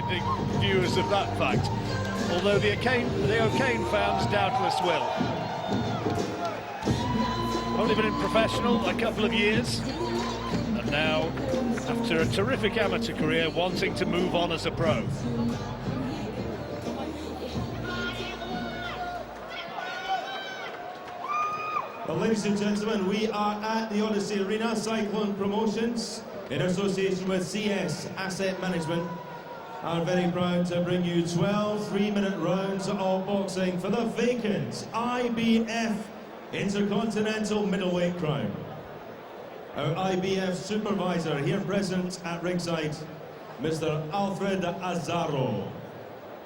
dissenting viewers of that fact, although the O'Kane fans doubtless will. Only been in professional a couple of years, and now, after a terrific amateur career, wanting to move on as a pro. Well, ladies and gentlemen, we are at the Odyssey Arena, Cyclone Promotions, in association with CS Asset Management, are very proud to bring you 12 3-minute rounds of boxing for the vacant IBF Intercontinental Middleweight crown. Our IBF supervisor here present at ringside, Mr. Alfred Azzaro.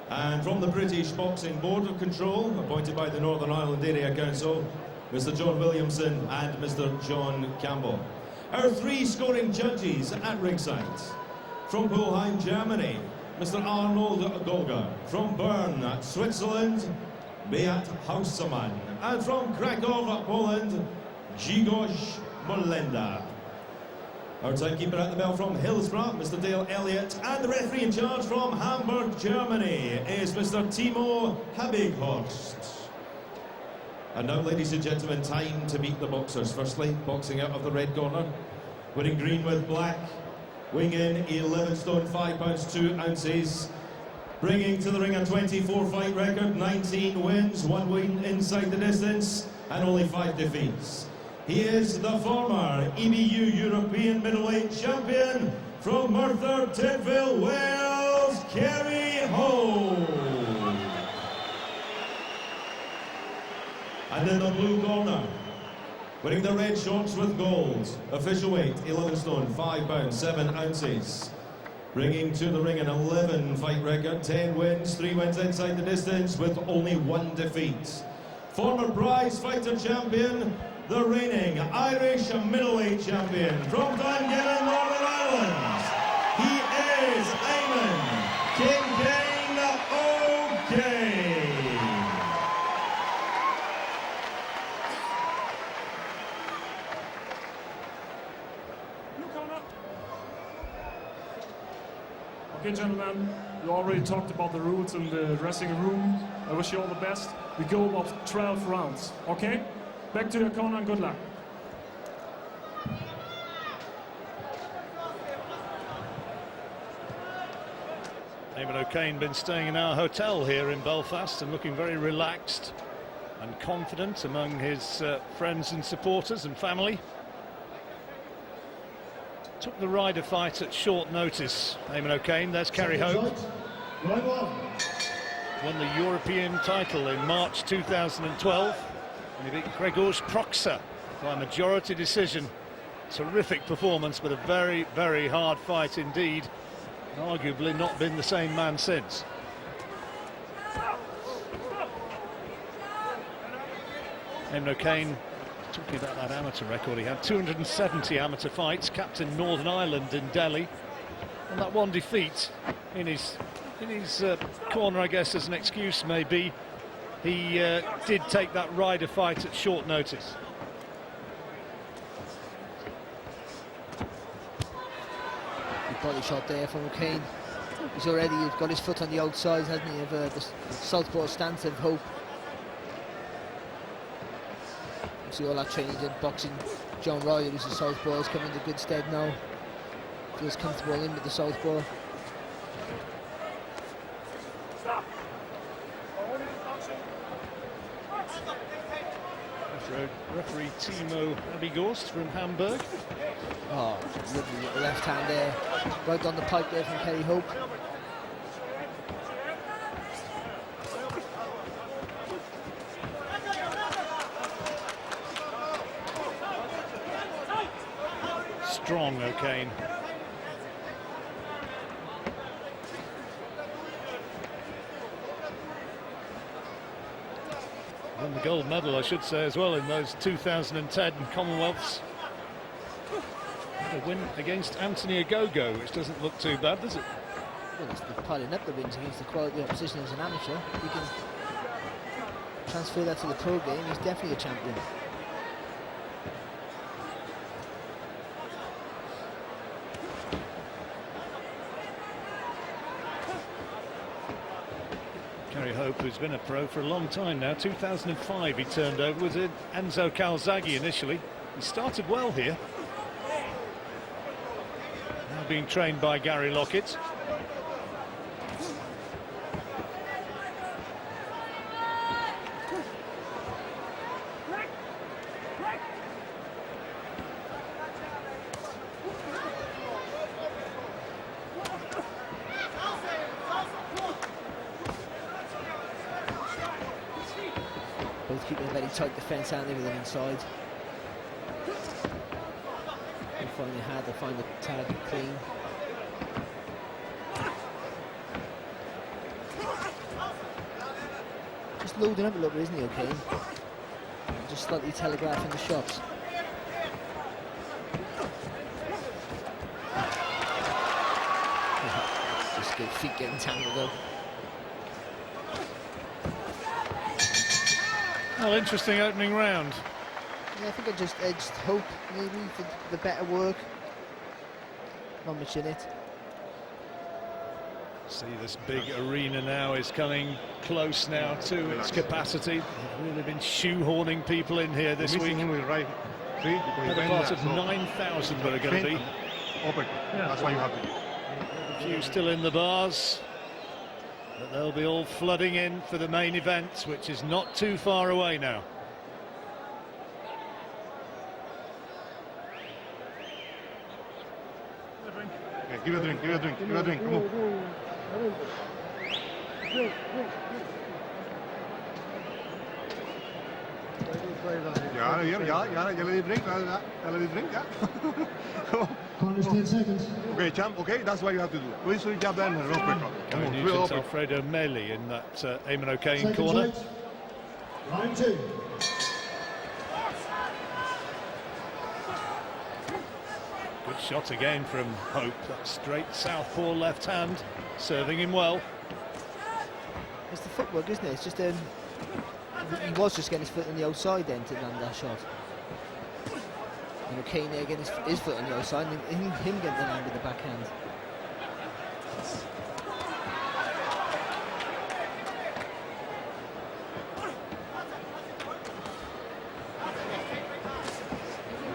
And from the British Boxing Board of Control, appointed by the Northern Ireland Area Council, Mr. John Williamson and Mr. John Campbell. Our 3 scoring judges at ringside. From Pulheim, Germany, Mr. Arnold Golga. From Bern, Switzerland, Beat Hausemann. And from Krakow, Poland, Grzegorz Molenda. Our timekeeper at the bell from Hillsborough, Mr. Dale Elliott. And the referee in charge from Hamburg, Germany, is Mr. Timo Habighorst. And now, ladies and gentlemen, time to meet the boxers. Firstly, boxing out of the red corner, wearing green with black, weighing in 11 stone 5 pounds 2 ounces, bringing to the ring a 24-fight record, 19 wins, 1 win inside the distance, and only 5 defeats. He is the former EBU European Middleweight Champion from Merthyr Tydfil, Wales, Kerry Ho. And in the blue corner, wearing the red shorts with gold, official weight 11 stone 5 pounds 7 ounces, bringing to the ring an 11-fight record, 10 wins, 3 wins inside the distance with only 1 defeat. Former prize fighter champion, the reigning Irish middleweight champion from Dungannon, Northern Ireland. He is Eamonn King O'Kane. Okay, gentlemen, you already talked about the rules in the dressing room. I wish you all the best. We go about 12 rounds, okay? Back to your corner and good luck. Eamonn O'Kane been staying in our hotel here in Belfast and looking very relaxed and confident among his friends and supporters and family. Took the Ryder fight at short notice, Eamonn O'Kane. There's Kerry Hope. Won the European title in March 2012. And he beat Grzegorz Proksa by majority decision. Terrific performance, but a very, very hard fight indeed. And arguably not been the same man since. Eamonn O'Kane, talking about that amateur record, he had 270 amateur fights, captained Northern Ireland in Delhi, and that 1 defeat in his corner, I guess, as an excuse maybe. He did take that Ryder fight at short notice. Good body shot there from O'Kane. He's already got his foot on the outside, hasn't he, of the southpaw stance of Hope. See all that training in boxing. John Ryder, who's a southpaw, has come into good stead now. Feels comfortable in with the southpaw. Referee Timo Habighorst from Hamburg. Oh, lovely little left hand there, right on the pipe there from Kerry Hope. Strong O'Kane. Won the gold medal, I should say, as well in those 2010 Commonwealths. A win against Anthony Ogogo, which doesn't look too bad, does it? Well, it's piling up the wins against the quality opposition as an amateur. You can transfer that to the pro game. He's definitely a champion. Kerry Hope, who's been a pro for a long time now. 2005 he turned over, was in Enzo Calzaghe initially. He started well here. Now being trained by Gary Lockett. Both keeping a very tight defence, aren't they, with them inside. They find it hard to find the target clean. Just loading up a little bit, isn't he, okay? Just slightly telegraphing the shots. Just good feet getting tangled up. Well, interesting opening round. Yeah, I think I just edged Hope, maybe, for the better work. Not much in it. See, this big arena now is coming close now to its capacity. They've really been shoehorning people in here this week. Better part of 9,000 that are going to be. Open. That's why you have to do. A few still in the bars. But they'll be all flooding in for the main event, which is not too far away now. Okay, give a drink, give a drink, give a drink, come on. Ja, you let it drink, let it drink, yeah. Corners 10 seconds. Okay, champ, okay, that's what you have to do. Please jab in and rope back up. Come on, real open. Alfredo Meli in that Eamonn O'Kane Seconds corner. left. Round 2. Good shot again from Hope. That straight southpaw left hand, serving him well. It's the footwork, isn't it? It's just he was just getting his foot on the outside then to land that shot. And O'Kane there getting his foot on the outside and him getting the land with the backhand.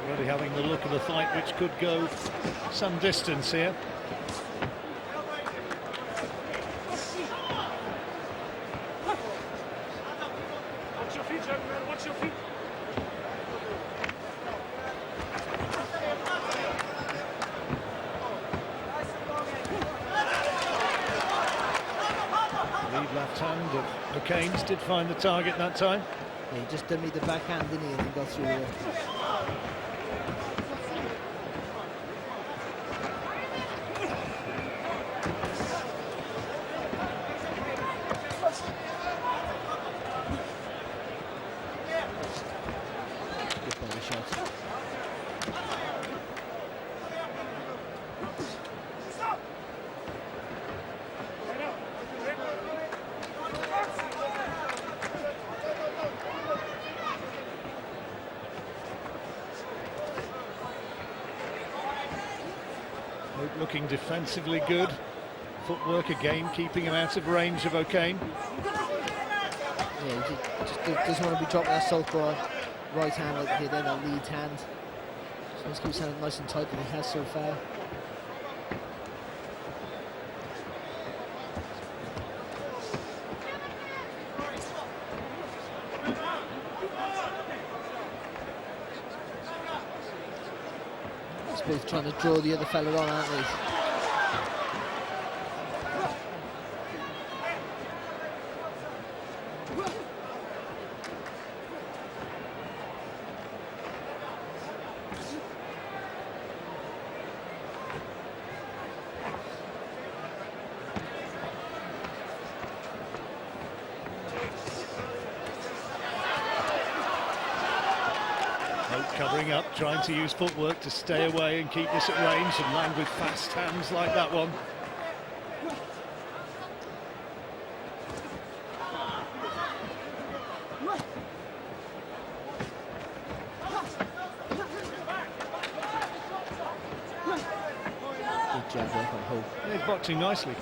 Already having the look of a fight which could go some distance here. Watch your feet, gentlemen, watch your feet. Lead left hand of O'Kane's did find the target that time. Yeah, he just dummied the backhand, didn't he, and then got through there. Good body shot. Hope looking defensively good. Footwork again, keeping him out of range of O'Kane. Yeah, he just doesn't want to be dropping that southpaw right hand like he did, that lead hand. So just keeps standing nice and tight than he has so far. He's both trying to draw the other fella on, aren't they? Covering up, trying to use footwork to stay away and keep this at range and land with fast hands like that one. Good jab there from Hope. He's boxing nicely.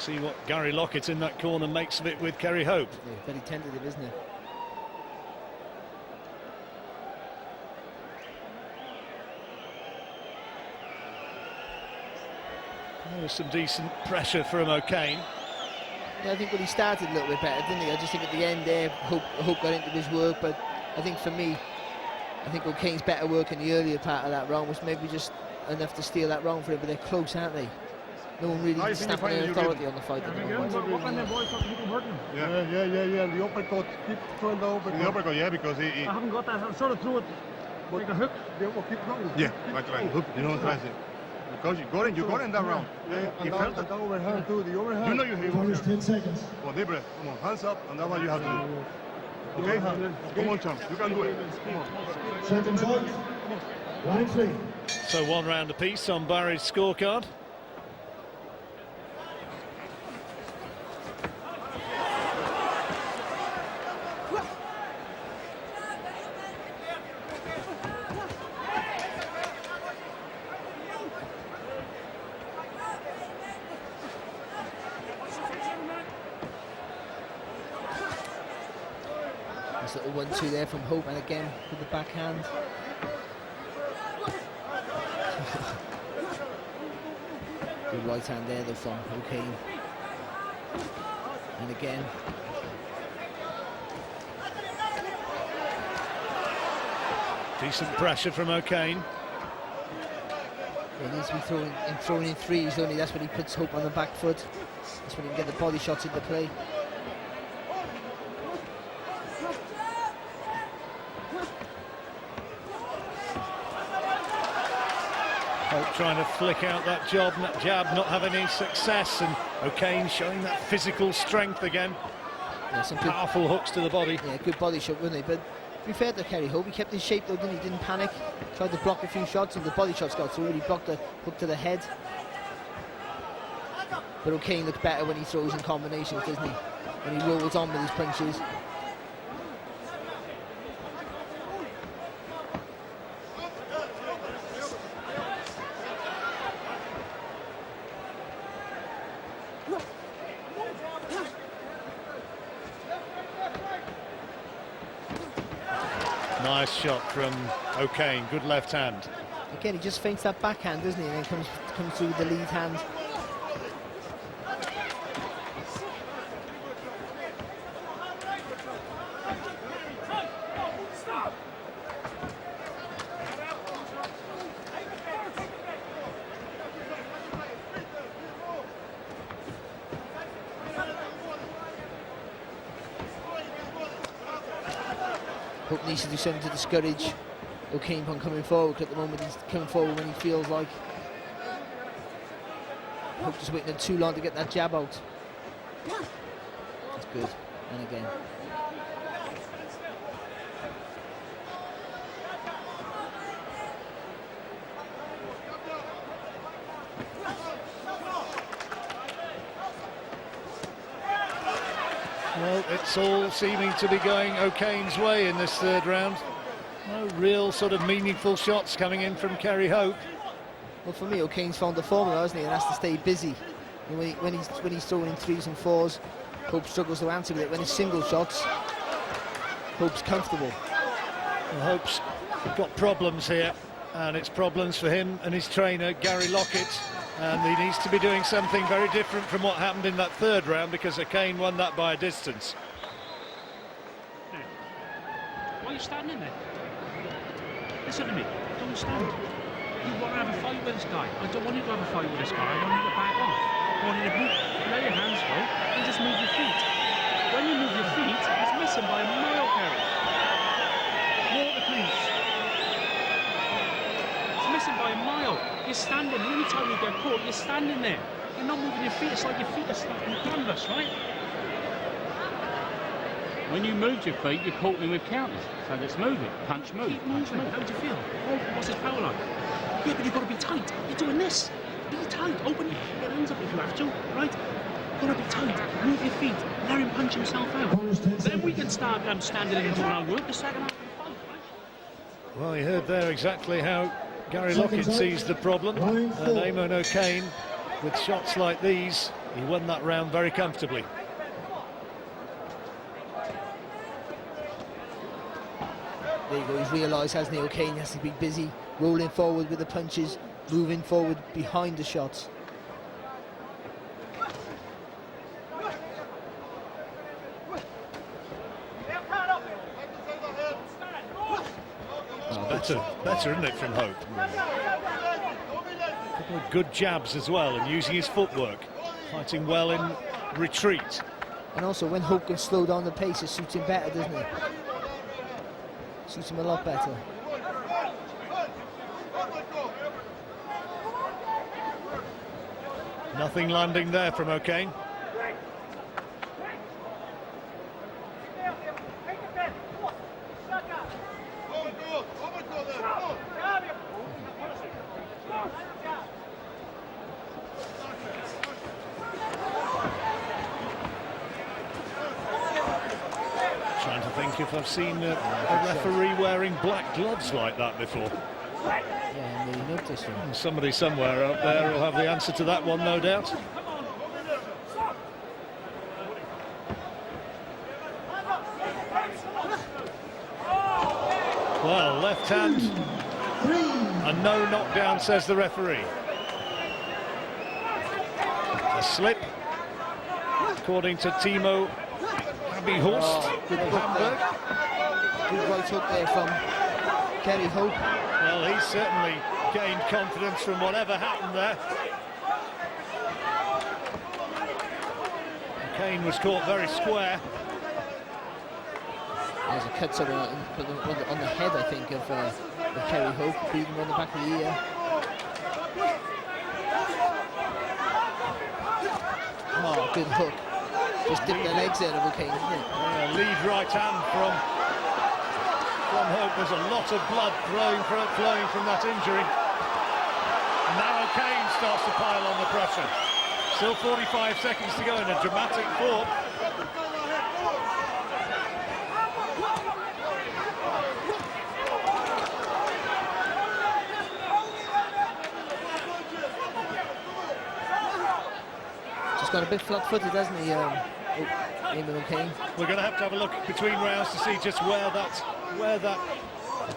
See what Gary Lockett in that corner makes of it with Kerry Hope. Yeah, very tentative, isn't it? There's some decent pressure from O'Kane. Yeah, I think when he started a little bit better, didn't he? I just think at the end there, Hope got into his work, but I think for me, I think O'Kane's better work in the earlier part of that round was maybe just enough to steal that round for him, but they're close, aren't they? No one really stamping their authority on the fight at the moment. Yeah. The uppercut, keep throwing the uppercut. The uppercut, yeah, because he I haven't got that. I sort of threw it like a hook. the uppercut keep throwing. Yeah, like hook, you know what I'm saying? Because you got in that round. Yeah, You felt it. the overhand too. The overhand. You know you hit Corners 10 seconds. Well, deep breath. Come on, hands up, and that's what you have to do. Okay? Come on, champ. You can do it. Come on. Seconds out. Round 3. So 1 round apiece on Barry's scorecard. Nice little 1-2 there from Hope, and again with the backhand. Good right hand there though from O'Kane. And again. Decent pressure from O'Kane. He needs to be throwing in threes only. That's when he puts Hope on the back foot. That's when he can get the body shots into play. Hope trying to flick out that jab, not having any success, and O'Kane showing that physical strength again. Yeah, some good, Powerful hooks to the body. yeah, good body shot, wasn't he? But to be fair to Kerry Hope, he kept his shape though, didn't he? Didn't panic. Tried to block a few shots, and the body shots got through. He blocked the hook to the head. But O'Kane looks better when he throws in combinations, doesn't he? When he rolls on with his punches. Nice shot from O'Kane, good left hand. Again, he just feints that backhand, doesn't he? And then comes through with the lead hand. Hope needs to do something to discourage O'Kane from coming forward, 'cause at the moment he's coming forward when he feels like. Hope just waiting too long to get that jab out. That's good. And again. Well, it's all seeming to be going O'Kane's way in this third round. No real sort of meaningful shots coming in from Kerry Hope. Well, for me, O'Kane's found the formula, hasn't he? And has to stay busy. And when he's throwing in threes and fours, Hope struggles to answer with it. When it's single shots, Hope's comfortable. Well, Hope's got problems here, and it's problems for him and his trainer, Gary Lockett. And he needs to be doing something very different from what happened in that third round, because O'Kane won that by a distance. Why are you standing there? Listen to me, don't stand. You want to have a fight with this guy. I don't want you to have a fight with this guy. I want you to back off. I want you to move, let your hands go, and just move your feet. When you move your feet, it's missing by a mile, Kerry. Water, please. It's missing by a mile. You're standing. The only time you get caught, you're standing there. You're not moving your feet. It's like your feet are stuck in canvas, right? When you moved your feet, you caught me with counters. So let's move it. Punch, move. Keep moving. How do you feel? What's his power like? Yeah, but you've got to be tight. You're doing this. Be tight. Open your hands up if you have to, right? You've got to be tight. Move your feet. Let him punch himself out. Then we can start standing in and doing our work the second half of the fight, right? Well, you heard there exactly how Gary Lockett sees the problem. And Eamonn O'Kane, with shots like these, He won that round very comfortably. There you go, he's realised, hasn't he, O'Kane has to be busy, rolling forward with the punches, moving forward behind the shots. Better, isn't it, from Hope? A couple of good jabs as well, and using his footwork, fighting well in retreat. And also, when Hope can slow down the pace, it suits him better, doesn't it? Suits him a lot better. Nothing landing there from O'Kane. Trying to think if I've seen a referee wearing black gloves like that before. Yeah, and you noticed him. Somebody somewhere out there will have the answer to that one, no doubt. Well, left hand, and no knockdown, says the referee. A slip, according to Timo Abbeyhorst Good of hook Hamburg. there. Good right hook there from Kerry Hope. Well, he's certainly gained confidence from whatever happened there. Kane was caught very square. There's a cut on the head, I think, of Kerry Hope, beating him on the back of the ear. Oh, good hook. Just dipped the legs out of O'Kane, didn't it? Yeah, lead right hand from Hope. There's a lot of blood flowing from that injury. And now O'Kane starts to pile on the pressure. Still 45 seconds to go in a dramatic fought. Got a bit flat-footed, hasn't he, Eamonn O'Kane? We're going to have a look between rounds to see just where that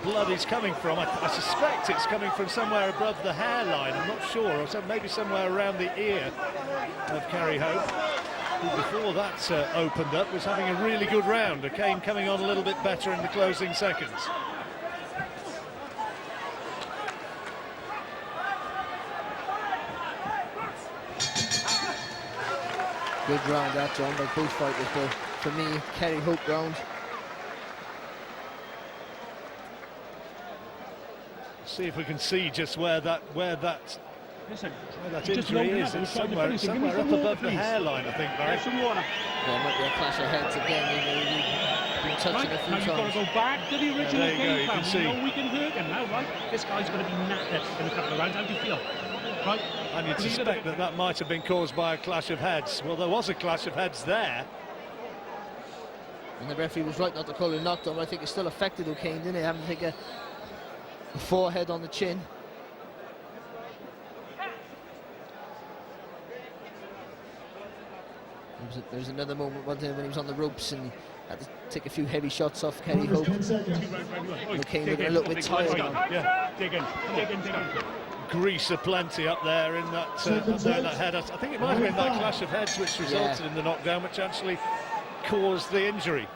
blood is coming from. I suspect it's coming from somewhere above the hairline. I'm not sure, or so maybe somewhere around the ear of Kerry Hope, who before that opened up was having a really good round. O'Kane coming on a little bit better in the closing seconds. Good round that, John, by both fighters, but for me, Kerry Hope round. See if we can see just where that injury is. It's somewhere up above the hairline, I think, Barry. Yeah, it might be a clash of heads again. He's been touching a few now you've got times. to go back to the original there you go, game you plan. can see. We know we can hurt him now, right? This guy's going to be knackered in a couple of rounds. How do you feel? Right? And you'd suspect that might have been caused by a clash of heads. Well, there was a clash of heads there. And the referee was right not to call it a knockdown, but I think it still affected O'Kane, didn't it? Having to take a forehead on the chin. There was another moment when he was on the ropes and he had to take a few heavy shots off Kerry Hope. O'Kane looking a little bit tired now. Yeah. Dig in. Grease aplenty up there in that head. I think it might have been that clash of heads which resulted in the knockdown, which actually caused the injury.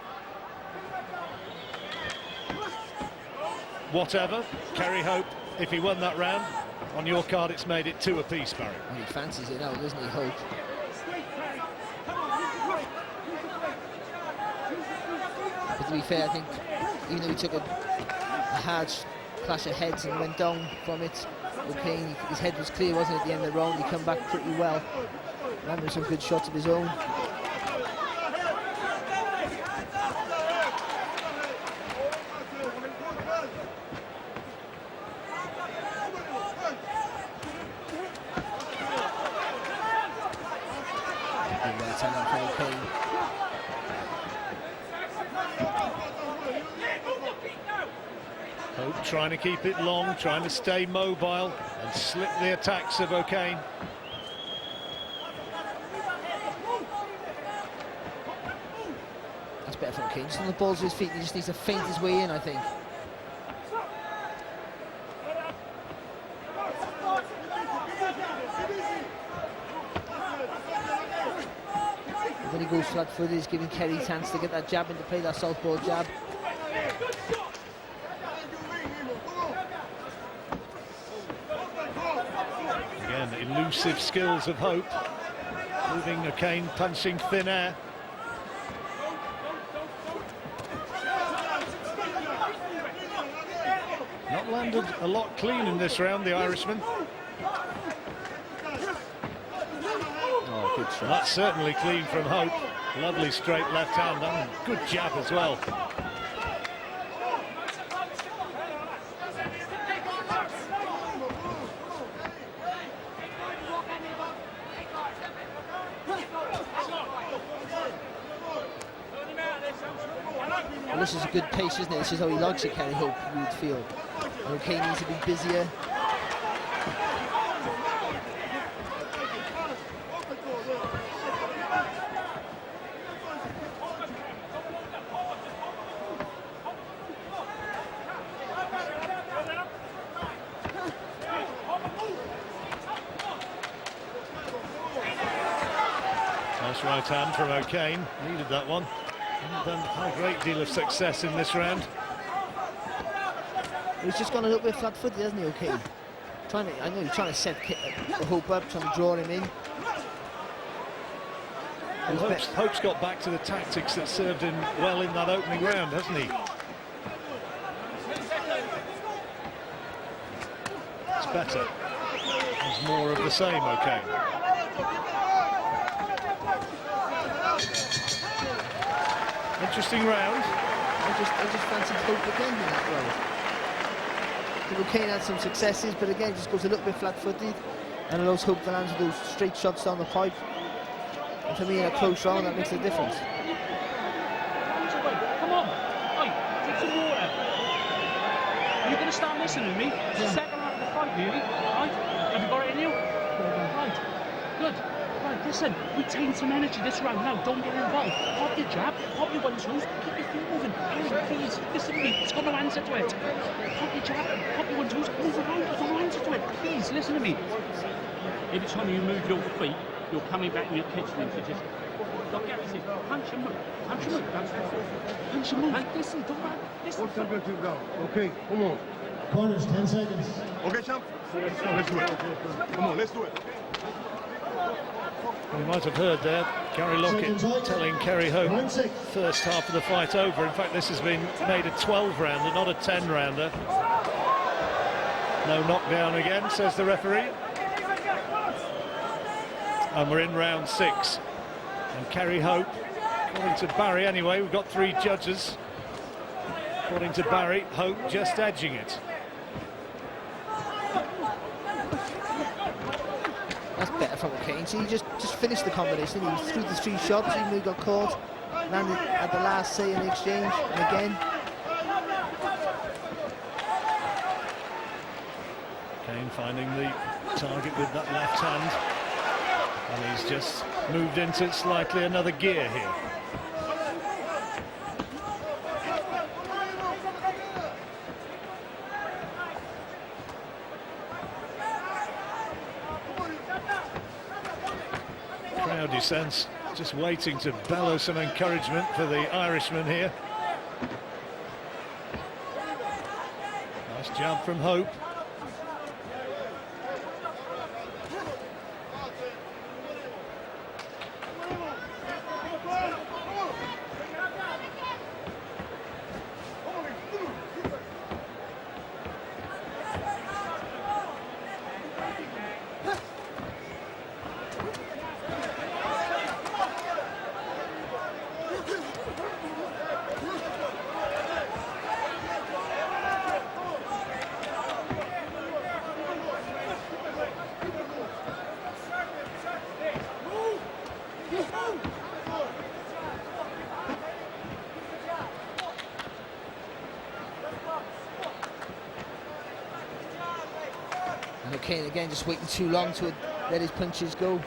Whatever, Kerry Hope, if he won that round, on your card it's made it 2 apiece, Barry. Well, he fancies it now, doesn't he, Hope? But to be fair, I think even though he took a hard clash of heads and went down from it, O'Kane, his head was clear, wasn't it, at the end of the round? He come back pretty well. Landed some good shots of his own. Good right hand for O'Kane. Hope trying to keep it long, trying to stay mobile and slip the attacks of O'Kane. That's better from O'Kane. Just on the balls of his feet, he just needs to feint his way in, I think. When he goes flat-footed, he's giving Kerry a chance to get that jab into play, that southpaw jab. Again, elusive skills of Hope. Moving O'Kane, punching thin air. Not landed a lot clean in this round, the Irishman. Oh, good shot. That's certainly clean from Hope. Lovely straight left hand and good jab as well. Well, this is a good pace, isn't it? This is how he likes it, Kerry Hope, you would feel. And O'Kane needs to be busier. Nice right hand from O'Kane. Needed that one. Hasn't had a great deal of success in this round. He's just gone a little bit flat-footed, hasn't he, O'Kane? I know he's trying to set Hope up, trying to draw him in. Well, Hope's got back to the tactics that served him well in that opening round, hasn't he? It's better. There's more of the same, O'Kane. Interesting round. I just fancied Hope again in that round. O'Kane had some successes, but again just goes a little bit flat-footed and allows Hope to land those straight shots down the pipe. And for me, in a close round, that makes a difference. Come on, hey, take some water. Are you going to start listening to me? It's the second half of the fight, really. Right? Have you got it in you? Right. Good. Right, listen, retain some energy this round now. Don't get involved. Pop your jab, pop your 1-2s, keep your feet moving. Hey, please, listen to me. It's got no answer to it. Pop your jab, pop your 1-2s, move around. There's no answer to it. Please, listen to me. Every time you move your feet, you're coming back in your kitchen into just... Don't get it. Punch and move. Punch and move. Punch and move. And listen, don't run. Listen. What's up, you go? Okay, come on. Corners, 10 seconds. Okay, champ? Let's do it. Come on, let's do it. You might have heard there, Gary Lockett telling Kerry Hope first half of the fight over. In fact, this has been made a 12-rounder, not a 10-rounder. No knockdown again, says the referee. And we're in round 6. And Kerry Hope, according to Barry anyway, we've got 3 judges. According to Barry, Hope just edging it. That's better from O'Kane. So he just finished the combination. He threw the 3 shots, even though he got caught. Landed at the last say in the exchange, and again. Kane finding the target with that left hand. And he's just moved into slightly another gear here. Crowd, you sense, just waiting to bellow some encouragement for the Irishman here. Nice jab from Hope. And O'Kane again just waiting too long to let his punches go.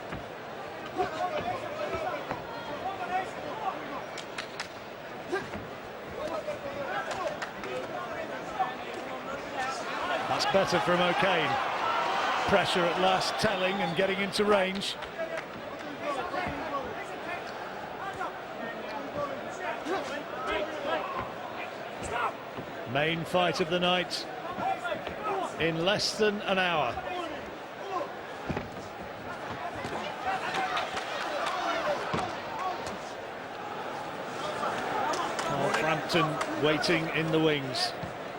That's better from O'Kane. Pressure at last telling and getting into range. Main fight of the night in less than an hour. Frampton waiting in the wings,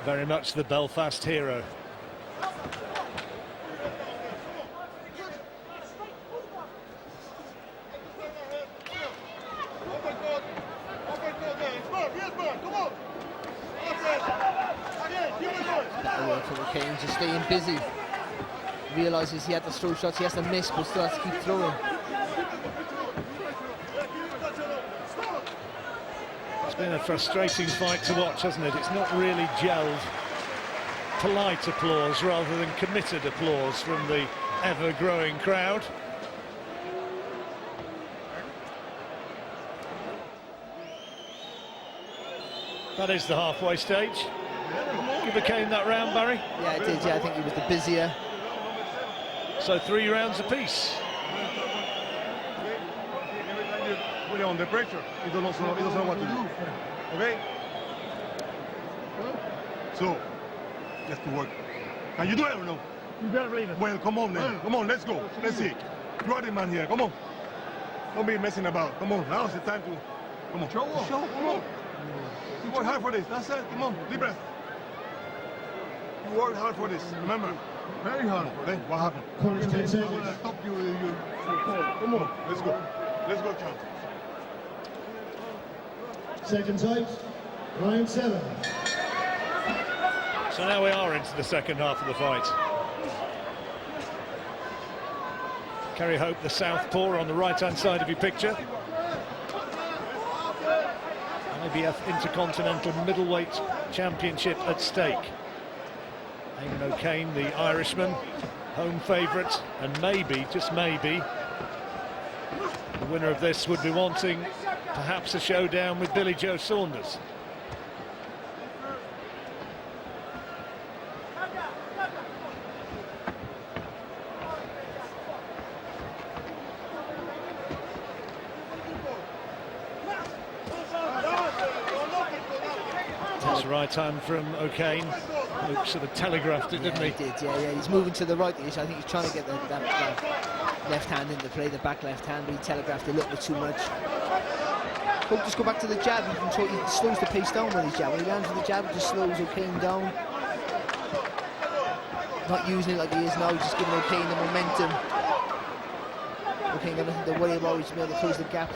very much the Belfast hero. Better work for O'Kane, just staying busy. Realises he had to throw shots, he has to miss, but still has to keep throwing. It's been a frustrating fight to watch, hasn't it? It's not really gelled. Polite applause rather than committed applause from the ever-growing crowd. That is the halfway stage. You became that round, Barry? Yeah, it did, yeah, I think he was the busier. So 3 rounds apiece. Put it under pressure. He doesn't know what to do. Okay? So, let's to work. Can you do it or no? You better believe it. Well, come on then. Come on, let's go. Let's see. You are the man here. Come on. Don't be messing about. Come on. Now's the time to. Come on. Show. Come on. You work hard for this. That's it. Come on. Deep breath. You work hard for this. Remember. Very hard. Then what happened? Corner's 10 seconds. Stop you. Come on. Let's go. Let's go, champ. Second tight. Round 7. So now we are into the second half of the fight. Kerry Hope, the southpaw, on the right-hand side of your picture. IBF Intercontinental Middleweight Championship at stake. Eamonn O'Kane, the Irishman, home favourite, and maybe, just maybe, the winner of this would be wanting perhaps a showdown with Billy Joe Saunders. That's right hand from O'Kane. Luke sort of telegraphed it, didn't he? He did, yeah. He's moving to the right. I think he's trying to get that left hand into play, the back left hand, but he telegraphed a little bit too much. Hope just go back to the jab. He slows the pace down with his jab. When he lands with the jab, he just slows O'Kane down. Not using it like he is now, just giving O'Kane the momentum. O'Kane got nothing to worry about, he's able to close the gap.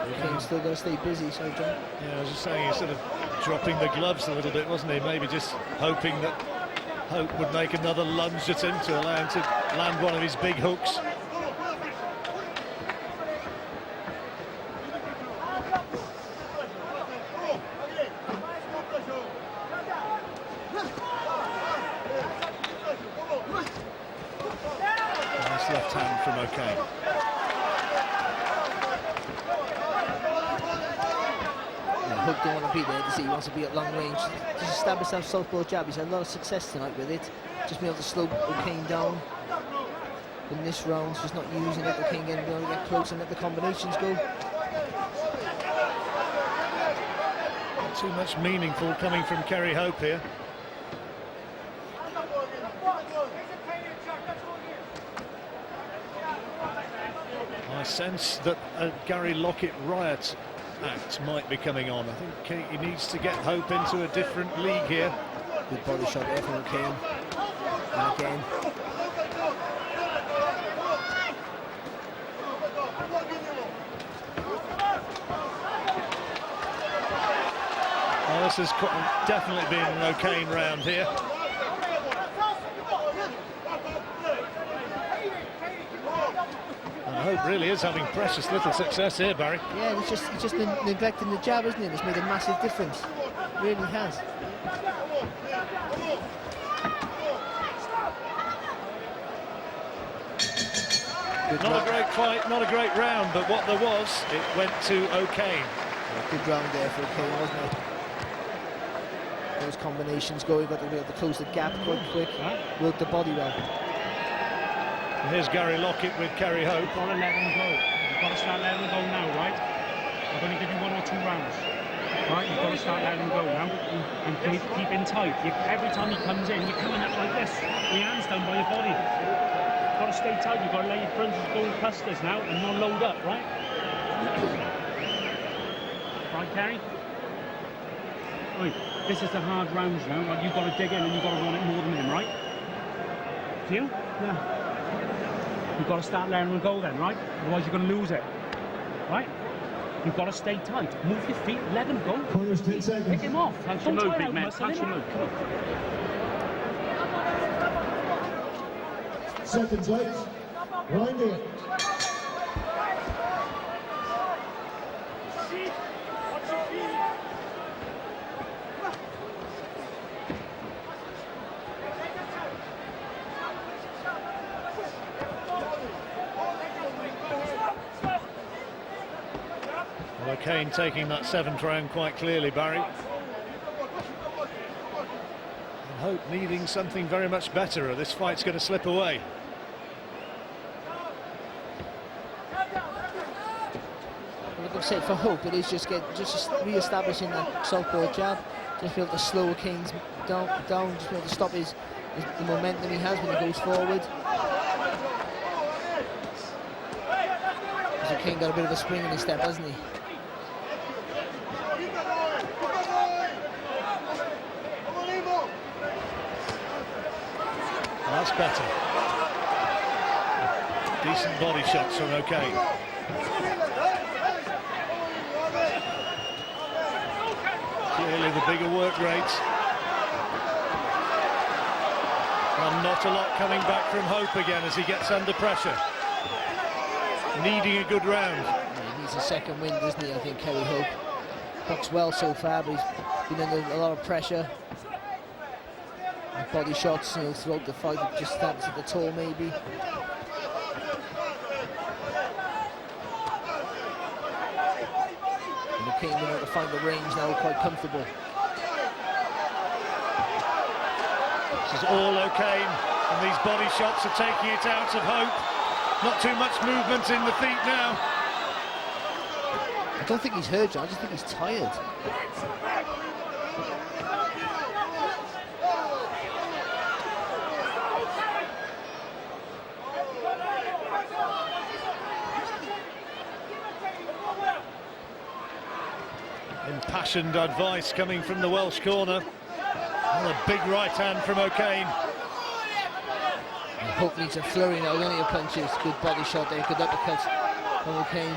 O'Kane's still going to stay busy, so John. Yeah, I was just saying, he's sort of dropping the gloves a little bit, wasn't he? Maybe just hoping that Hope would make another lunge at him to allow him to land one of his big hooks. Nice left hand from O'Kane. Hope don't want to be there, does he? He wants to be at long range. Just establish that southpaw jab. He's had a lot of success tonight with it. Just being able to slow O'Kane down. In this round, just not using it. O'Kane getting able to get close and let the combinations go. Not too much meaningful coming from Kerry Hope here. I sense that a Gary Lockett riot act might be coming on. I think he needs to get Hope into a different league here. Good body shot there from O'Kane. And again. Well, this has definitely been an O'Kane round here. And Hope really is having precious little success here, Barry. Yeah, he's just been neglecting the jab, isn't it? It's made a massive difference. It really has. Not a great fight, not a great round, but what there was, it went to O'Kane. Good round there for Kerry, wasn't it? Those combinations going, got to be able to close the gap quite quick, work the body well. And here's Gary Lockett with Kerry Hope. You've got to let him go. You've got to start letting him go now, right? I'm going to give you 1 or 2 rounds. Right, you've got to start letting him go now. And keep him tight. Every time he comes in, you're coming up like this. With your hands down by your body. You've got to stay tight. You've got to let your fronts go in clusters now and not load up, right? Right, Kerry? Right, this is the hard rounds now. Right, you've got to dig in and you've got to run it more than him, right? Do you? Yeah. You've got to start letting him go then, right? Otherwise you're going to lose it. Right? You've got to stay tight. Move your feet, let him go. Corners, 10 seconds. Pick him off. Punch Don't your move, try big out man. muscle Punch him. your move. Seconds left. Round 8. Well, O'Kane taking that 7th round quite clearly, Barry. And Hope needing something very much better, or this fight's going to slip away. Like I've said, for Hope, it is just re-establishing that southpaw jab, just be able to slow O'Kane's down, just be able to stop the momentum he has when he goes forward. So O'Kane got a bit of a spring in his step, hasn't he? That's better. Decent body shots from O'Kane. Clearly the bigger work rate. And not a lot coming back from Hope again as he gets under pressure. Needing a good round. Yeah, he needs a second win, doesn't he? I think Kerry Hope boxed well so far, but he's been under a lot of pressure. And body shots, you know, throughout the fight, it just stabs at the toe maybe. And O'Kane been able to find the range now, quite comfortable. This is all O'Kane, and these body shots are taking it out of Hope. Not too much movement in the feet now. I don't think he's hurt, John. I just think he's tired. Impassioned advice coming from the Welsh corner. And a big right hand from O'Kane. Hope needs a flurry now, only a punches. Good body shot there, good uppercut from O'Kane.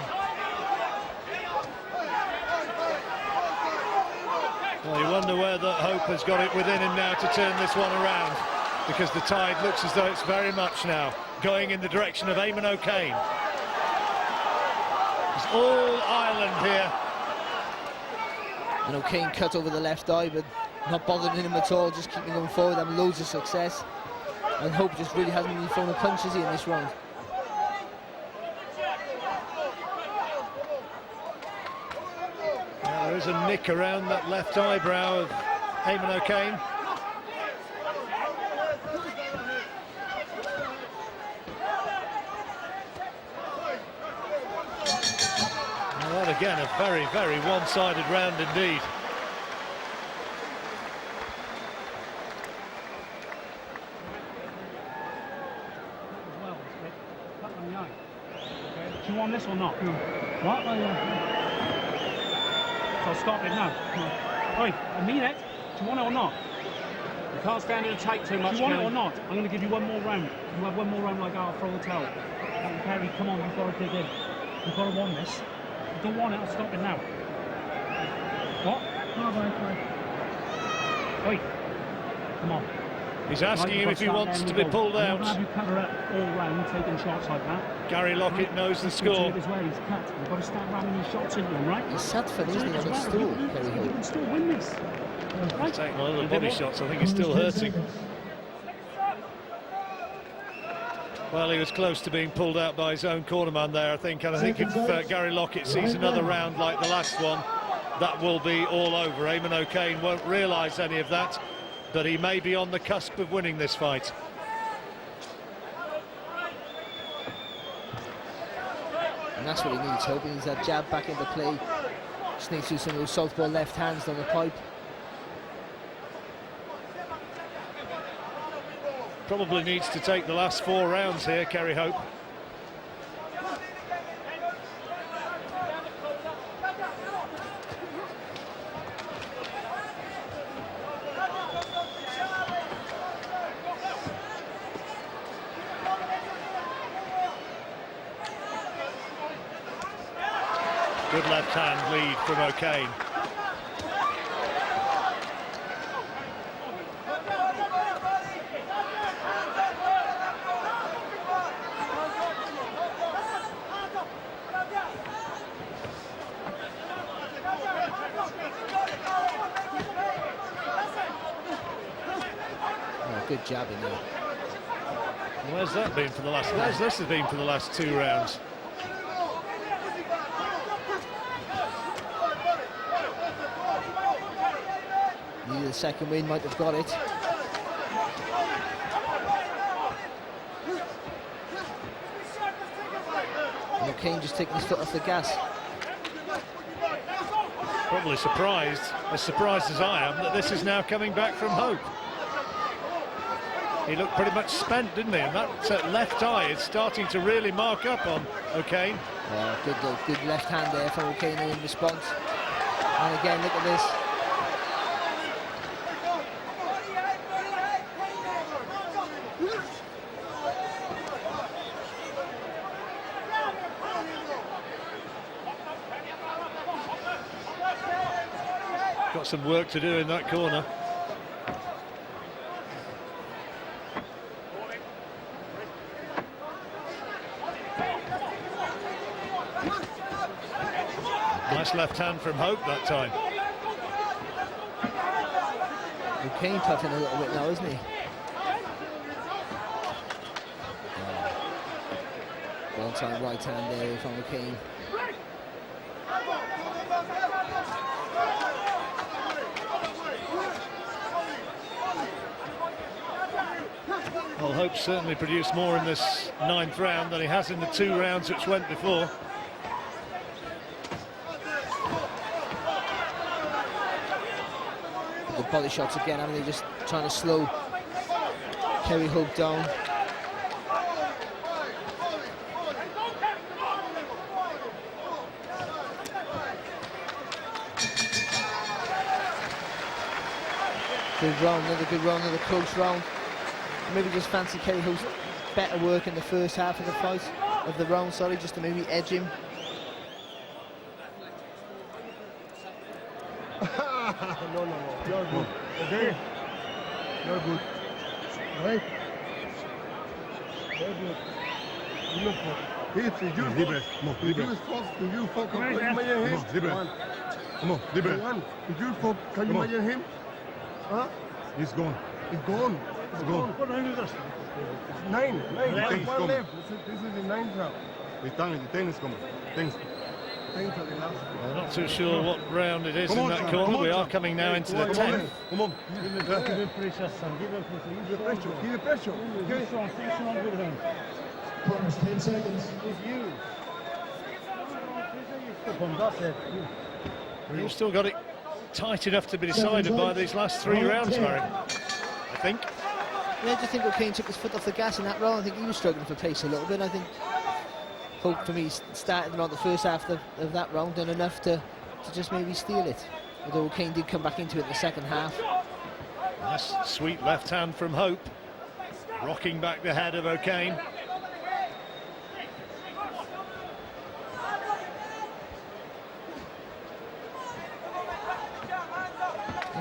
Well, you wonder whether Hope has got it within him now to turn this one around, because the tide looks as though it's very much now going in the direction of Eamonn O'Kane. It's all Ireland here. And O'Kane cut over the left eye, but not bothering him at all, just keeping going forward, having loads of success. And Hope just really hasn't been throwing punches in this round. Now, there is a nick around that left eyebrow of Eamonn O'Kane. Well, that again, a very, very one-sided round indeed. Do you want this or not? No. What? So stop it now. Oi, I mean it. Do you want it or not? You can't stand here tight too much. Do you want it or not? I'm going to give you one more round. You have one more round like I'll throw the towel. Kerry, come on, you've got to dig in. You've got to want this. If you don't want it, I'll stop it now. What? No, Oi, come on. He's asking him if he wants to be pulled out. Have you cover up all round, taking shots like that? Gary Lockett knows the score. His way, he's cut. You've got to start ramming your shots into him, right? He's sat for, isn't he, on the stool, Kerry You Hope. can still win this. Right? Taking one of the body shots, I think he's still hurting. Well, he was close to being pulled out by his own cornerman there, I think. And I think if Gary Lockett sees another round like the last one, that will be all over. Eamonn O'Kane won't realise any of that, but he may be on the cusp of winning this fight. And that's what he needs, hoping he's that jab back into play. Sneaks through some of those southpaw left hands down the pipe. Probably needs to take the last 4 rounds here, Kerry Hope. Good left hand lead from O'Kane. Good jab in there. Where's that been for the last? Where's this has been for the last 2 rounds? Needed a second win, might have got it. And O'Kane just taking his foot off the gas. Probably surprised, as surprised as I am, that this is now coming back from Hope. He looked pretty much spent, didn't he? And that left eye is starting to really mark up on O'Kane. Good left hand there from O'Kane in response. And again, look at this. Got some work to do in that corner. Nice left hand from Hope that time. O'Kane touching a little bit now, isn't he? Well time right hand there from O'Kane. Well, Hope certainly produced more in this 9th round than he has in the 2 rounds which went before. The body shots again, haven't they? Just trying to slow Kerry Hope down. Good round, another good round, another close round. Maybe just fancy Kerry Hope's better work in the first half of the fight, of the round, sorry, just to maybe edge him. No, you're good. Okay? You're good. Right? You're good. You look good. It's your fault. It's your fault. It's your fault. Can you imagine him? Come on, Libre. It's your fault. Can you imagine him? Huh? He's gone. He's gone. He's gone. What round is this? 9. 9. One left. This is the 9th round. The 10 is coming. 10. Well, not too sure what round it is in that corner. We are coming now into the 10th. Come on. Give him pressure, son. Give him pressure. Give him pressure. Stay strong with him. Corners, 10 seconds. You've still got it tight enough to be decided by these last 3 rounds, Murray, I think. Yeah, I just think O'Kane took his foot off the gas in that round. I think he was struggling for pace a little bit. I think Hope, for me, started around the first half of that round, done enough to just maybe steal it. Although O'Kane did come back into it in the second half. Nice sweet left hand from Hope, rocking back the head of O'Kane.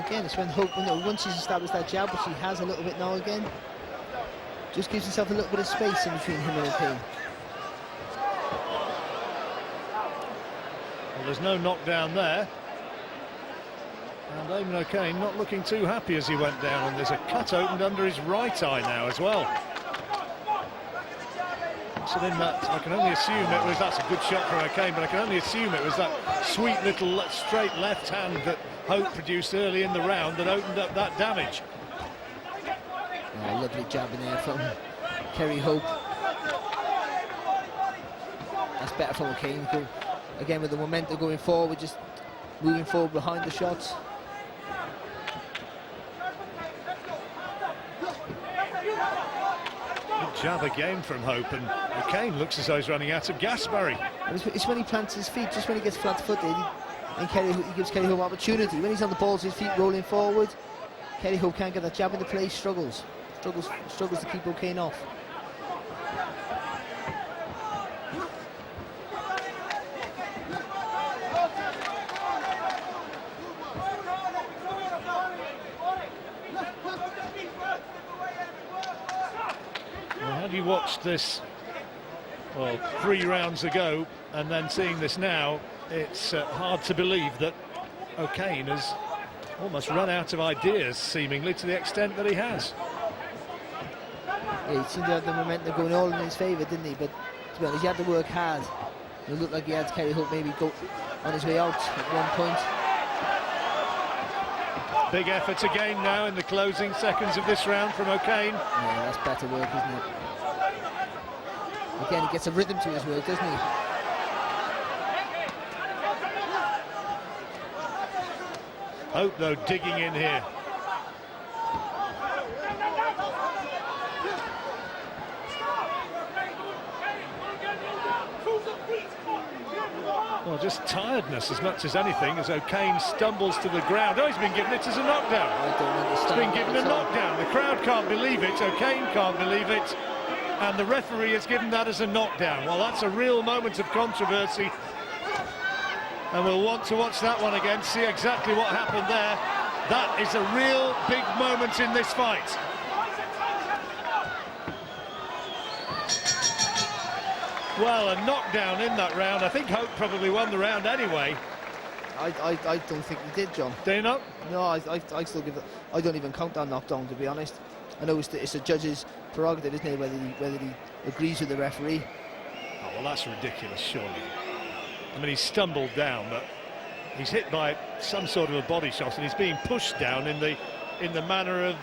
Again, it's when Hope, once he's established that jab, which he has a little bit now again, just gives himself a little bit of space in between him and O'Kane. Well, there's no knockdown there. And Eamonn O'Kane not looking too happy as he went down, and there's a cut opened under his right eye now as well. So then that, I can only assume it was, that's a good shot from O'Kane, but I can only assume it was that sweet little straight left hand that Hope produced early in the round that opened up that damage. Oh, lovely jab in there from Kerry Hope. That's better from O'Kane. Again, with the momentum going forward, just moving forward behind the shots. Good jab again from Hope, and O'Kane looks as though he's running out of gas, Barry. It's when he plants his feet, just when he gets flat-footed, and he gives Kerry Hope opportunity. When he's on the balls, his feet rolling forward, Kerry Hope can't get that jab into play, struggles to keep O'Kane off. Had you watched this, well, 3 rounds ago, and then seeing this now, it's hard to believe that O'Kane has almost run out of ideas, seemingly, to the extent that he has. Yeah, he seemed to have the momentum going all in his favour, didn't he? But to be honest, he had to work hard. It looked like he had Kerry Hope maybe go on his way out at one point. Big effort again now in the closing seconds of this round from O'Kane. Yeah, that's better work, isn't it? Again, he gets a rhythm to his work, doesn't he? Hope, though, digging in here. Well, just tiredness as much as anything, as O'Kane stumbles to the ground. Oh, he's been given it as a knockdown. I don't understand. He's been given a knockdown. The crowd can't believe it. O'Kane can't believe it. And the referee has given that as a knockdown. Well, that's a real moment of controversy. And we'll want to watch that one again, see exactly what happened there. That is a real big moment in this fight. Well, a knockdown in that round. I think Hope probably won the round anyway. I don't think he did, John. Do you not? No, I still give it. I don't even count that knockdown, to be honest. I know it's the judge's prerogative, isn't it, whether he agrees with the referee. Oh, well, that's ridiculous, surely. I mean, he's stumbled down, but he's hit by some sort of a body shot, and he's being pushed down in the manner of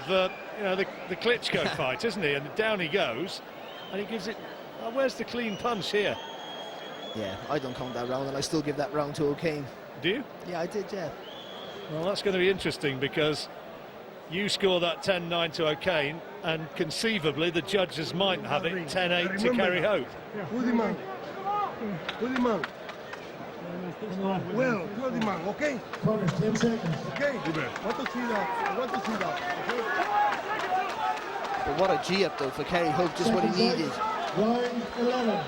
you know, the Klitschko fight, isn't he? And down he goes, and he gives it. Oh, where's the clean punch here? Yeah, I don't count that round, and I still give that round to O'Kane. Do you? Yeah, I did, yeah. Well, that's going to be interesting, because you score that 10-9 to O'Kane, and conceivably the judges might have it 10-8 to Kerry Hope. Who's the man? Who's the man? Well, you're the man, okay? Corners, 10 seconds. Okay? Want to see that. Want to see that. Okay? But what a G-up, though, for Kerry Hope, just what he needed. Round 11.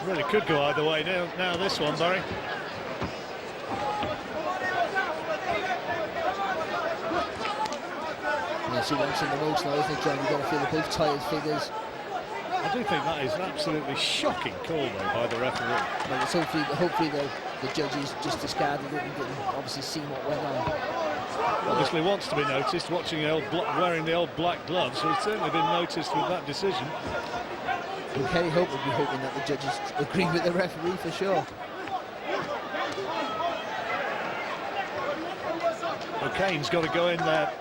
Really could go either way now this one, Barry. Yes, he wants in the most now, isn't it, John? You've got to feel the both tired figures. I do think that is an absolutely shocking call, though, by the referee. Well, it's hopefully the judges just discarded it and didn't obviously see what went on. Obviously wants to be noticed, watching the old wearing the old black gloves, so he's certainly been noticed with that decision. Well, Kerry Hope would be hoping that the judges agree with the referee for sure. O'Kane's got to go in there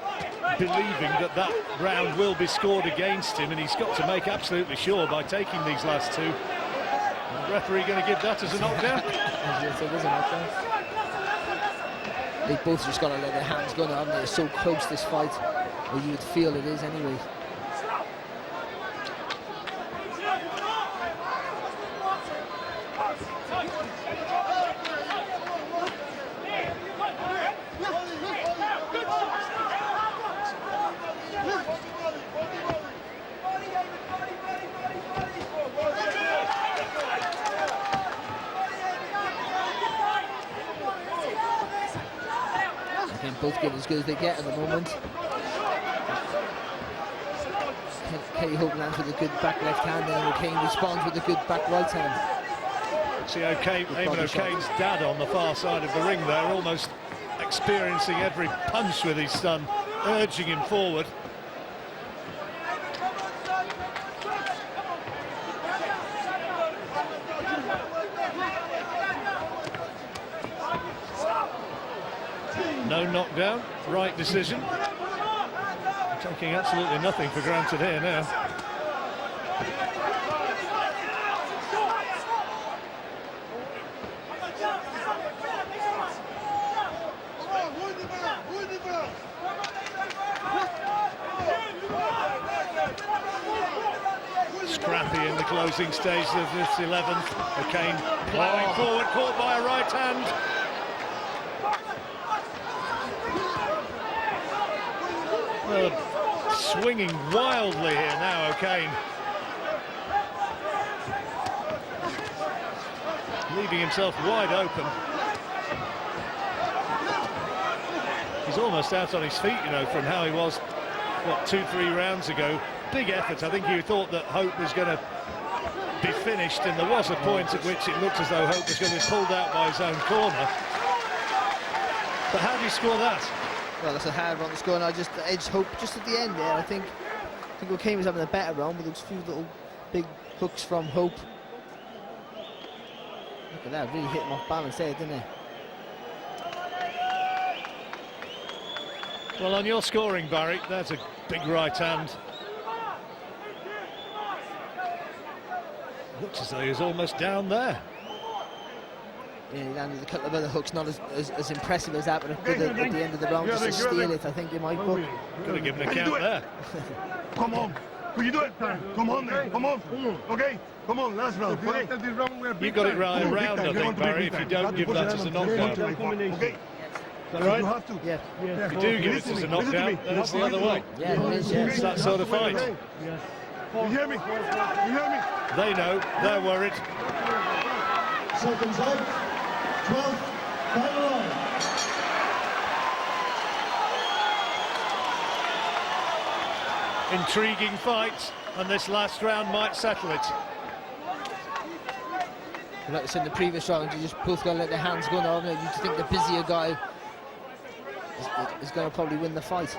believing that that round will be scored against him, and he's got to make absolutely sure by taking these last two. And the referee going to give that as a knockdown? Yes, it was a knockdown. They both just got to let their hands go now, haven't they? They're so close, this fight, or you would feel it is anyway. Both getting as good as they get at the moment. Kerry Hope lands with a good back left hand, and O'Kane responds with a good back right hand. See Eamonn O'Kane's dad on the far side of the ring there, almost experiencing every punch with his son, urging him forward. No knockdown, right decision. Taking absolutely nothing for granted here now. Scrappy in the closing stage of this 11th. O'Kane ploughing forward, caught by a right hand. Well, swinging wildly here now, O'Kane. Leaving himself wide open. He's almost out on his feet, you know, from how he was, what, 2-3 rounds ago. Big effort. I think you thought that Hope was going to be finished, and there was a point at which it looked as though Hope was going to be pulled out by his own corner. But how do you score that? Well, that's a hard run to score, and I just edged Hope just at the end there. I think O'Kane was having a better run with those few little big hooks from Hope. Look at that, really hit him off balance there, didn't he? Well, on your scoring, Barry, that's a big right hand. Looks as though he was almost down there. Yeah, he landed a couple of other hooks, not as impressive as that, but at the end of the round, just to steal it, I think they might book. Could have given a count there. Come on. Will you do it? Come on, then. Come on. Okay. Come on, last round. Okay. You got it right around, I think, Barry, if you don't give that as a knockdown. Okay. Is that right? You have to. Yeah. If you do give it as a knockdown, then it's the other way. Yeah, it is, yeah. It's that sort of fight. You hear me? You hear me? They know, they're worried. Seconds out. 12th, final round. Intriguing fight, and this last round might settle it. Like I said in the previous round, you just both got to let their hands go now. You just think the busier guy is going to probably win the fight.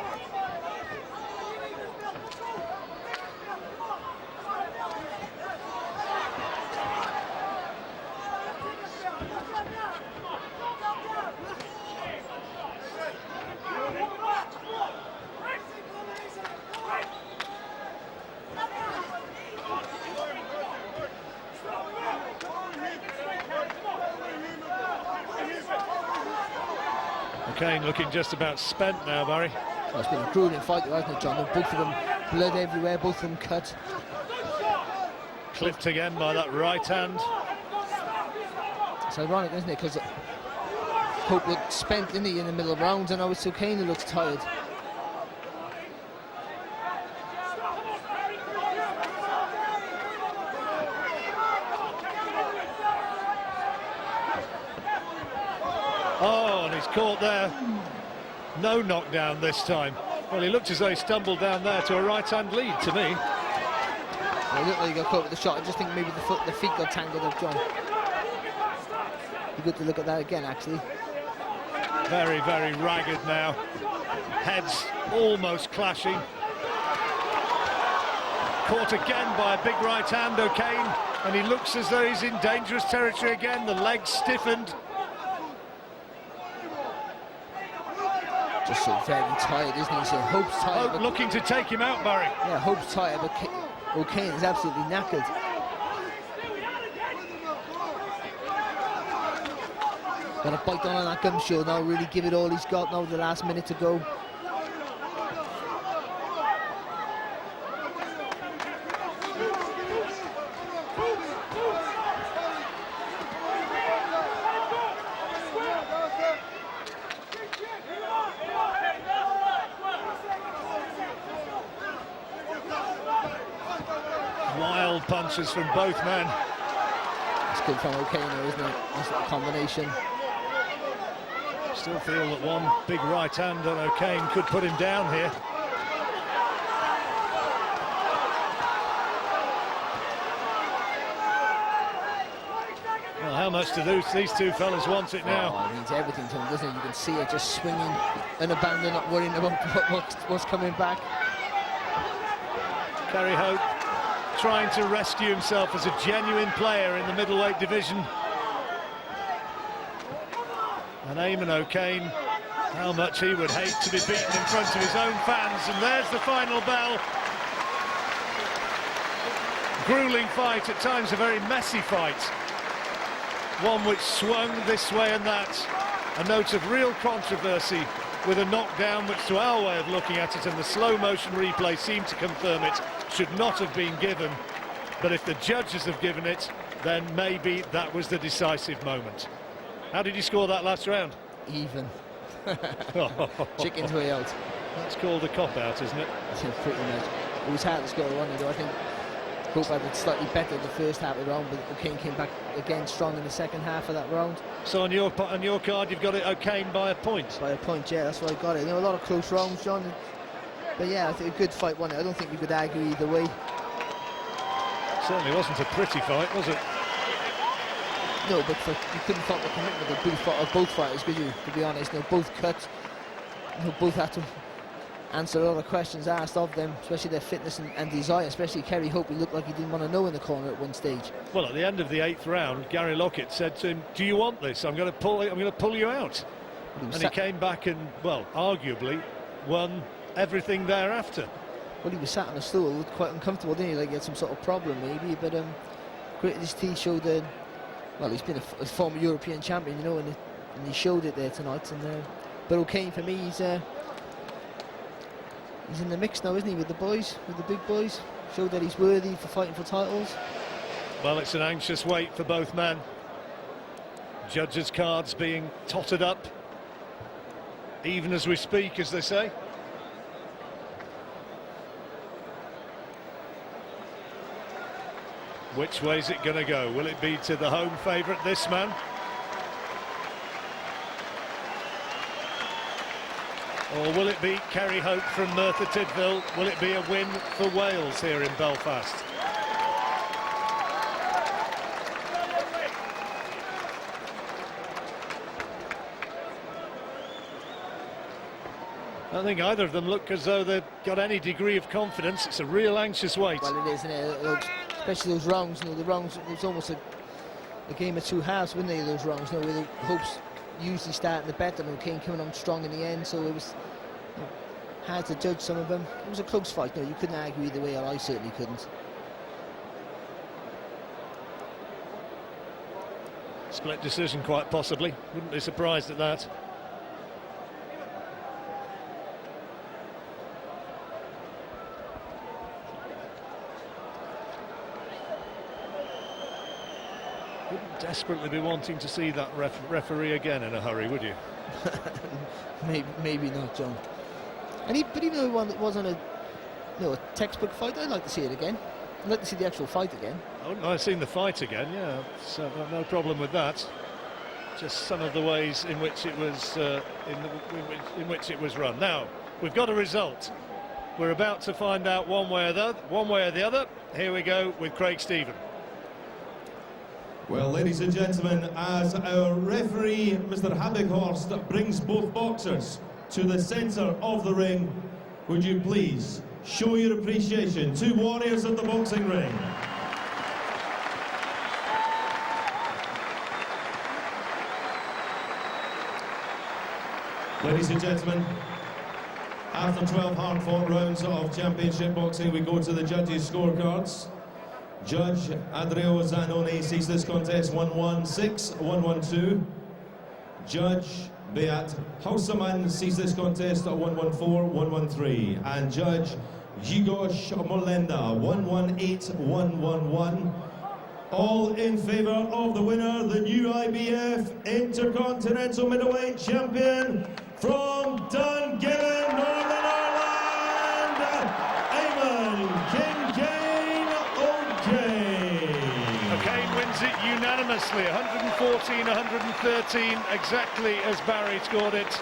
Kane looking just about spent now, Barry. Well, it's been a grueling fight, hasn't it, John? Both of them, blood everywhere, both of them cut. Clipped again by that right hand. It's ironic, isn't it? Because Hope looked spent, didn't he, in the middle of rounds, and now it's O'Kane who looks tired. Oh, and he's caught there. No knockdown this time. Well, he looked as though he stumbled down there to a right-hand lead, to me. Well, it looked like he got caught with the shot. I just think maybe the feet got tangled up, John. Be good to look at that again, actually. Very, very ragged now. Heads almost clashing. Caught again by a big right hand, O'Kane, and he looks as though he's in dangerous territory again. The legs stiffened. Just so very tired, isn't he? So Hope's tired. Hope looking to take him out, Barry. Yeah, Hope's tired, but O'Kane is absolutely knackered. Got to bite down on that gumshoe now, really give it all he's got now, the last minute to go. Wild punches from both men. It's good from O'Kane, isn't it? That's a combination. Still feel that one big right hand on O'Kane could put him down here. how much do these two fellas want it now? Oh, it means everything to him, doesn't it? You can see it just swinging, unabandoned, not worrying about what's coming back. Kerry Hope trying to rescue himself as a genuine player in the middleweight division. And Eamonn O'Kane, how much he would hate to be beaten in front of his own fans. And there's the final bell. Grueling fight, at times a very messy fight. One which swung this way and that. A note of real controversy with a knockdown which, to our way of looking at it, and the slow motion replay seemed to confirm it, should not have been given. But if the judges have given it, then maybe that was the decisive moment. How did you score that last round? Even. Chickens way out. That's called a cop-out, isn't it? Yeah, pretty much. It was hard to score one, though. I think Hope had it slightly better the first half of the round, but O'Kane came back again strong in the second half of that round. So on your card, you've got it O'Kane by a point. By a point, yeah, that's why I got it. You know, a lot of close rounds, John. But yeah, I think a good fight won it. I don't think you could argue either way. Certainly wasn't a pretty fight, was it? No, but you couldn't fault the commitment of both fighters, could you? To be honest, you know, both cut. You know, both had to answer a lot of questions asked of them, especially their fitness and desire. Especially Kerry Hope, he looked like he didn't want to know in the corner at one stage. Well, at the end of the 8th round, Gary Lockett said to him, "Do you want this? I'm going to pull you out." And he came back and, well, arguably won everything thereafter. Well, he was sat on a stool, looked quite uncomfortable, didn't he? Like he had some sort of problem, maybe. But Greatest T showed that. Well, he's been a former European champion, you know, and he showed it there tonight. And but O'Kane, for me, he's in the mix now, isn't he, with the boys, with the big boys? Showed that he's worthy for fighting for titles. Well, it's an anxious wait for both men. Judges' cards being totted up, even as we speak, as they say. Which way's it going to go? Will it be to the home favourite, this man? Or will it be Kerry Hope from Merthyr Tydfil? Will it be a win for Wales here in Belfast? I don't think either of them look as though they've got any degree of confidence. It's a real anxious wait. Well, it is, isn't it? Especially those rounds, you know, the rounds, it was almost a game of two halves, weren't they, those rounds, you know, with the Hopes usually starting the better and O'Kane coming on strong in the end, so it was hard to judge some of them. It was a close fight, you couldn't argue either way, or I certainly couldn't. Split decision, quite possibly. Wouldn't be surprised at that. Wouldn't desperately be wanting to see that referee again in a hurry, would you? maybe not, John. But even though it wasn't a textbook fight, I'd like to see it again. I'd like to see the actual fight again. I wouldn't mind seeing the fight again, yeah. So no problem with that. Just some of the ways in which it was in which it was run. Now we've got a result. We're about to find out one way or the other. Here we go with Craig Stephen. Well, ladies and gentlemen, as our referee, Mr. Habighorst, brings both boxers to the centre of the ring, would you please show your appreciation to warriors of the boxing ring. Ladies and gentlemen, after 12 hard-fought rounds of championship boxing, we go to the judges' scorecards. Judge Adrio Zanoni sees this contest 1-1-6, 1-1-2. Judge Beat Hausaman sees this contest 1-1-4, 1-1-3. And Judge Gigosh Molenda 1-1-8, 1-1-1. All in favour of the winner, the new IBF Intercontinental Middleweight Champion from Dungannon, Northern Ireland, Eamonn O'Kane. O'Kane wins it unanimously, 114-113, exactly as Barry scored it.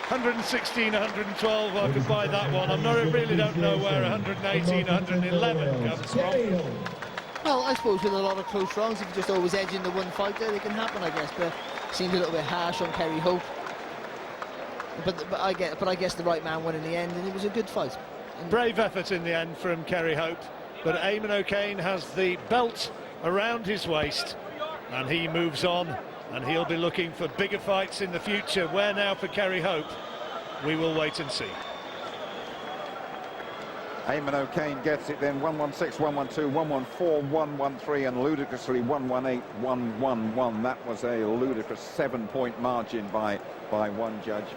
116-112, I could buy that one. I really don't know where 118-111 comes from. Well, I suppose with a lot of close rounds, if you're just always edging the one fighter, it can happen, I guess. But seemed a little bit harsh on Kerry Hope. But I guess the right man won in the end, and it was a good fight. And brave effort in the end from Kerry Hope, but Eamonn O'Kane has the belt around his waist, and he moves on, and he'll be looking for bigger fights in the future. Where now for Kerry Hope? We will wait and see. Eamonn O'Kane gets it then 116, 112, 114, 113, and ludicrously 118, 111. That was a ludicrous 7-point margin by one judge.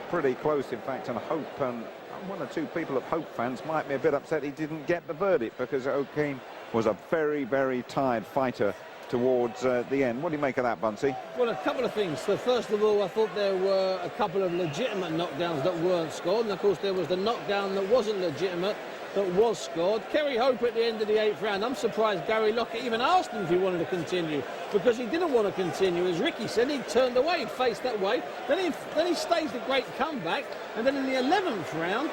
Pretty close, in fact, and Hope, and one or two people of Hope fans might be a bit upset he didn't get the verdict, because O'Kane was a very, very tired fighter towards the end. What do you make of that, Bunsey? Well, a couple of things. So first of all, I thought there were a couple of legitimate knockdowns that weren't scored, and of course there was the knockdown that wasn't legitimate that was scored. Kerry Hope at the end of the 8th round, I'm surprised Gary Lockett even asked him if he wanted to continue, because he didn't want to continue. As Ricky said, he turned away, faced that way, then he staged a great comeback, and then in the 11th round,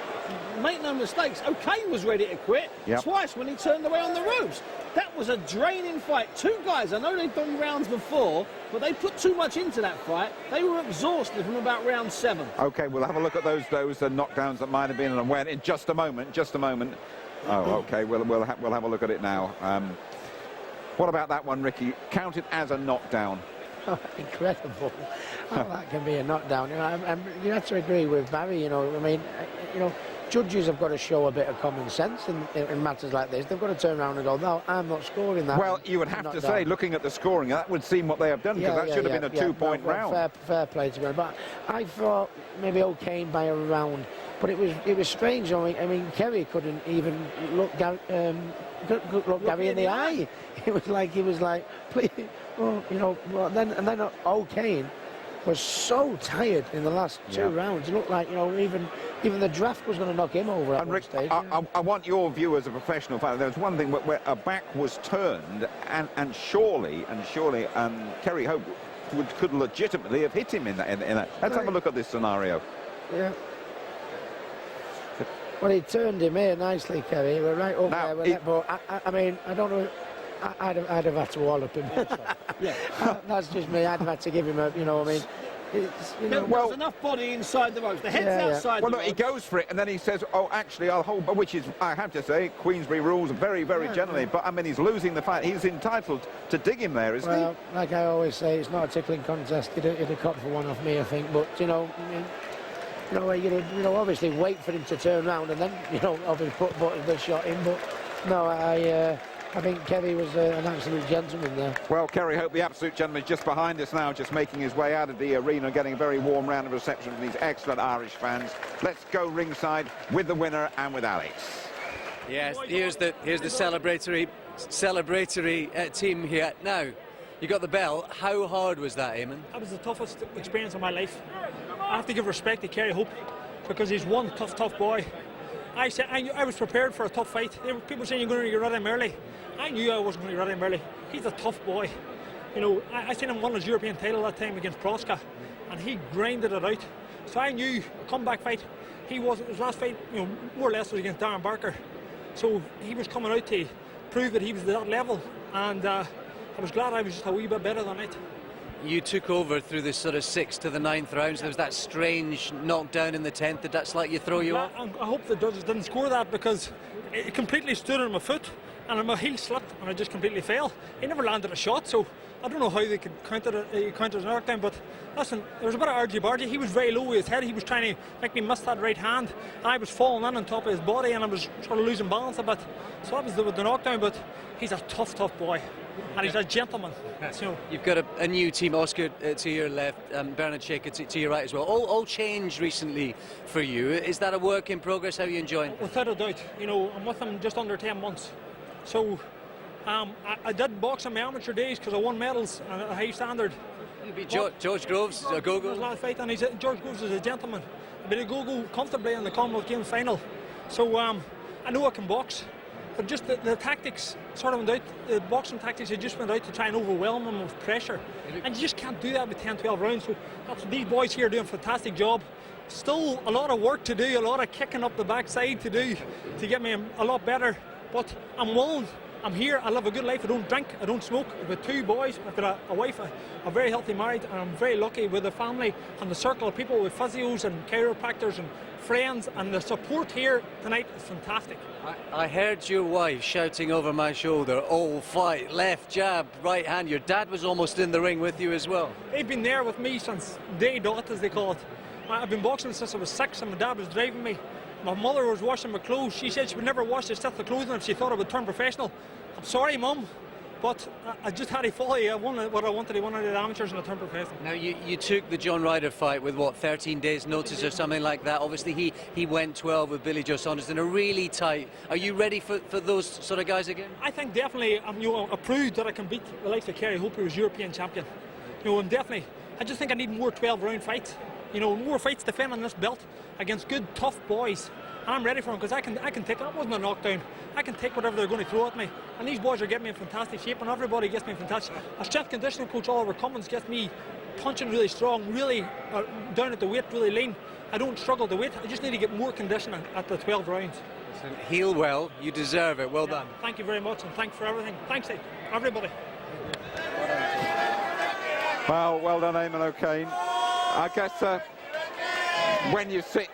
make no mistakes, O'Kane was ready to quit twice when he turned away on the ropes. That was a draining fight. Two guys, I know they've done rounds before, but they put too much into that fight. They were exhausted from about round 7. Okay, we'll have a look at those knockdowns that might have been and when in just a moment. Oh, okay, we'll have a look at it now. What about that one, Ricky? Counted as a knockdown. Oh, incredible. How that can be a knockdown. You know, you have to agree with Barry, you know. I mean, you know, judges have got to show a bit of common sense in matters like this. They've got to turn around and go, no, I'm not scoring that. Well, you would have to say, looking at the scoring, that would seem what they have done, because that should have been a 2-point round. Fair play to them. But I thought maybe O'Kane by a round, but it was strange. I mean, Kerry couldn't even look Gary in the eye. He was like, please, well, you know. Well, then O'Kane was so tired in the last 2 rounds. It looked like, you know, even the draft was going to knock him over at one stage. I want your view as a professional fighter. There was one thing where a back was turned, and surely Kerry Hope could legitimately have hit him in that. Let's have a look at this scenario. Yeah. Well, he turned him here nicely, Kerry. We're right up there with it, but I mean, I don't know. I'd have had to wallop him. That's just me. I'd have had to give him a, you know, I mean, it's, you know, there's enough body inside the ropes. The head's outside the ropes. Well, look, he goes for it, and then he says, oh, actually, I'll hold, which is, I have to say, Queensberry rules very, very generally, but I mean, he's losing the fight. He's entitled to dig him there, isn't he? Well, like I always say, it's not a tickling contest. He'd have cut for one off me, I think, but, you know, I mean, you know, obviously wait for him to turn round and then, you know, obviously put the shot in, but no, I think Kerry was an absolute gentleman there. Well, Kerry Hope, the absolute gentleman, is just behind us now, just making his way out of the arena, getting a very warm round of reception from these excellent Irish fans. Let's go ringside with the winner and with Alex. Yes, here's the celebratory team here. Now, you got the bell. How hard was that, Eamonn? That was the toughest experience of my life. I have to give respect to Kerry Hope, because he's one tough boy. I was prepared for a tough fight. People saying you're going to get rid of him early. I knew I wasn't going to get rid of him early. He's a tough boy. You know, I seen him win his European title that time against Proska, and he grinded it out. So I knew a comeback fight. His last fight, you know, more or less was against Darren Barker. So he was coming out to prove that he was at that level, and I was glad I was just a wee bit better than it. You took over through the sort of 6th to the 9th rounds. There was that strange knockdown in the 10th. Did that slightly throw you off? I hope the judges didn't score that, because it completely stood on my foot and my heel slipped and I just completely fell. He never landed a shot, so I don't know how they could counter a knockdown. But listen, there was a bit of argy-bargy. He was very low with his head. He was trying to make me miss that right hand. I was falling in on top of his body and I was sort of losing balance a bit. So that was the knockdown, but he's a tough boy. And he's a gentleman. So you've got a new team, Oscar to your left, Bernard Shaker to your right as well. All changed recently for you. Is that a work in progress? How are you enjoying? Without a doubt. You know, I'm with him just under 10 months. So I did box in my amateur days because I won medals at a high standard. You beat George Groves, a go-go. His last fight, and George Groves is a gentleman. He beat a go-go comfortably in the Commonwealth Games final. So I know I can box. But just the tactics sort of went out, the boxing tactics, they just went out to try and overwhelm him with pressure. And you just can't do that with 10, 12 rounds. So these boys here are doing a fantastic job. Still a lot of work to do, a lot of kicking up the backside to do to get me a lot better. But I'm willing I'm here, I live a good life, I don't drink, I don't smoke. I've got 2 boys, I've got a wife, a very healthy marriage, and I'm very lucky with a family and the circle of people with physios and chiropractors and friends, and the support here tonight is fantastic. I heard your wife shouting over my shoulder, "Oh, fight, left jab, right hand." Your dad was almost in the ring with you as well. They've been there with me since day dot, as they call it. I've been boxing since I was 6 and my dad was driving me. My mother was washing my clothes. She said she would never wash the stuff of clothing if she thought I would turn professional. I'm sorry, Mum, but I just had to follow you. I wanted what I wanted. I wanted the amateurs and I turned professional. Now, you took the John Ryder fight with, what, 13 days notice or something like that. Obviously, he went 12 with Billy Joe Saunders in a really tight. Are you ready for those sort of guys again? I think definitely I'm proved that I can beat the likes of Kerry Hope, who was European champion. I'm definitely, I just think I need more 12-round fights. More fights defending this belt against good, tough boys. And I'm ready for them because I can take, that wasn't a knockdown. I can take whatever they're going to throw at me. And these boys are getting me in fantastic shape, and everybody gets me in fantastic. A strength conditioning coach, Oliver Cummins, gets me punching really strong, really down at the weight, really lean. I don't struggle to weight. I just need to get more conditioning at the 12 rounds. Listen, heal well. You deserve it. Well done. Thank you very much, and thanks for everything. Thanks to everybody. Well done, Eamonn O'Kane. I guess when you sit,